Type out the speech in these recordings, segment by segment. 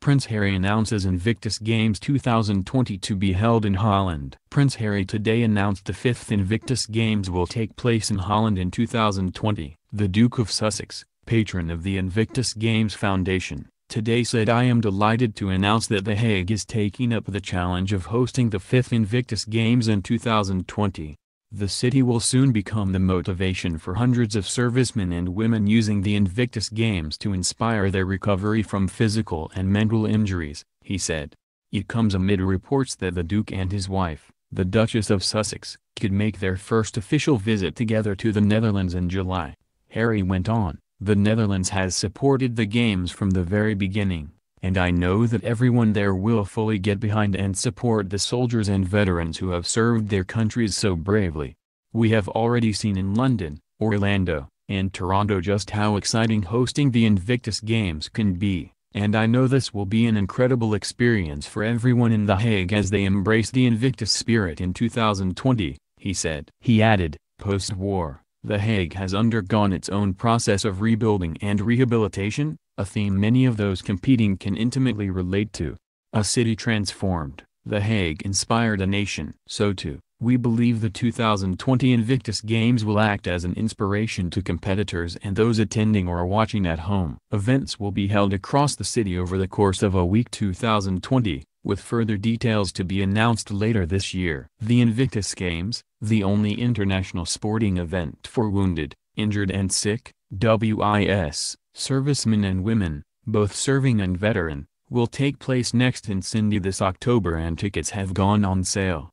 Prince Harry announces Invictus Games 2020 to be held in Holland. Prince Harry today announced the 5th Invictus Games will take place in Holland in 2020. The Duke of Sussex, patron of the Invictus Games Foundation, today said, "I am delighted to announce that The Hague is taking up the challenge of hosting the 5th Invictus Games in 2020. The city will soon become the motivation for hundreds of servicemen and women using the Invictus Games to inspire their recovery from physical and mental injuries," he said. It comes amid reports that the Duke and his wife, the Duchess of Sussex, could make their first official visit together to the Netherlands in July. Harry went on, "The Netherlands has supported the Games from the very beginning, and I know that everyone there will fully get behind and support the soldiers and veterans who have served their countries so bravely. We have already seen in London, Orlando, and Toronto just how exciting hosting the Invictus Games can be, and I know this will be an incredible experience for everyone in The Hague as they embrace the Invictus spirit in 2020, he said. He added, "Post-war, The Hague has undergone its own process of rebuilding and rehabilitation, a theme many of those competing can intimately relate to. A city transformed, The Hague inspired a nation. So too, we believe the 2020 Invictus Games will act as an inspiration to competitors and those attending or watching at home." Events will be held across the city over the course of a week 2020, with further details to be announced later this year. The Invictus Games, the only international sporting event for wounded, injured and sick, WIS, servicemen and women, both serving and veteran, will take place next in Sydney this October and tickets have gone on sale.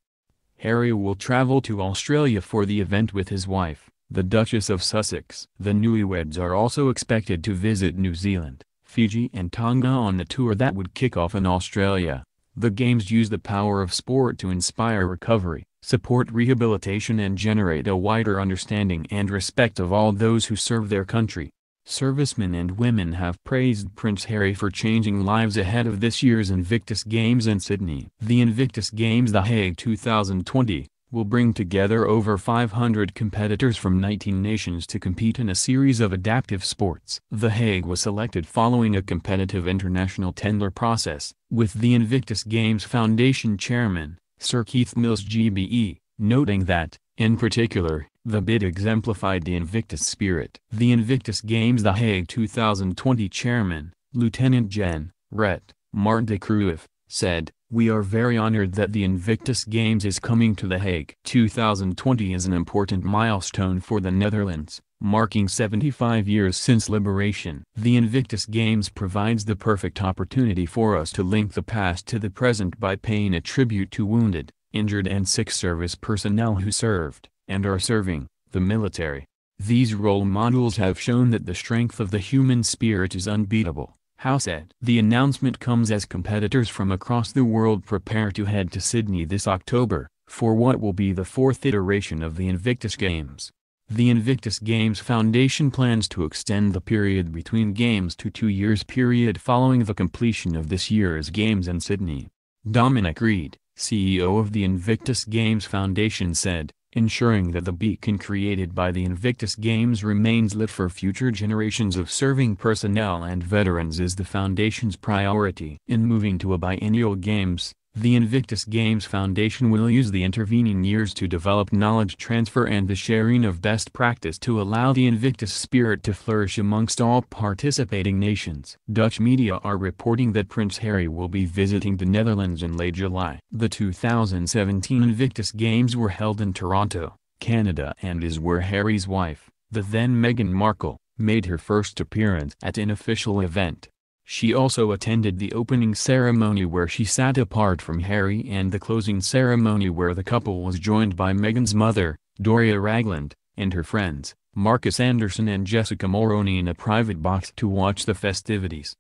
Harry will travel to Australia for the event with his wife, the Duchess of Sussex. The newlyweds are also expected to visit New Zealand, Fiji and Tonga on a tour that would kick off in Australia. The Games use the power of sport to inspire recovery, support rehabilitation and generate a wider understanding and respect of all those who serve their country. Servicemen and women have praised Prince Harry for changing lives ahead of this year's Invictus Games in Sydney. The Invictus Games The Hague 2020 will bring together over 500 competitors from 19 nations to compete in a series of adaptive sports. The Hague was selected following a competitive international tender process, with the Invictus Games Foundation chairman, Sir Keith Mills GBE, noting that, in particular, the bid exemplified the Invictus spirit. The Invictus Games The Hague 2020 chairman, Lieutenant Gen. Ret. Martin de Cruyff, said, "We are very honored that the Invictus Games is coming to The Hague." 2020 is an important milestone for the Netherlands, marking 75 years since liberation. The Invictus Games provides the perfect opportunity for us to link the past to the present by paying a tribute to wounded, injured and sick service personnel who served, and are serving, the military. These role models have shown that the strength of the human spirit is unbeatable, Howe said. The announcement comes as competitors from across the world prepare to head to Sydney this October, for what will be the 4th iteration of the Invictus Games. The Invictus Games Foundation plans to extend the period between games to 2 years period following the completion of this year's Games in Sydney. Dominic Reed, CEO of the Invictus Games Foundation said, "Ensuring that the beacon created by the Invictus Games remains lit for future generations of serving personnel and veterans is the Foundation's priority." In moving to a biennial Games, the Invictus Games Foundation will use the intervening years to develop knowledge transfer and the sharing of best practice to allow the Invictus spirit to flourish amongst all participating nations. Dutch media are reporting that Prince Harry will be visiting the Netherlands in late July. The 2017 Invictus Games were held in Toronto, Canada, and is where Harry's wife, the then Meghan Markle, made her first appearance at an official event. She also attended the opening ceremony where she sat apart from Harry and the closing ceremony where the couple was joined by Meghan's mother, Doria Ragland, and her friends, Marcus Anderson and Jessica Mulroney in a private box to watch the festivities.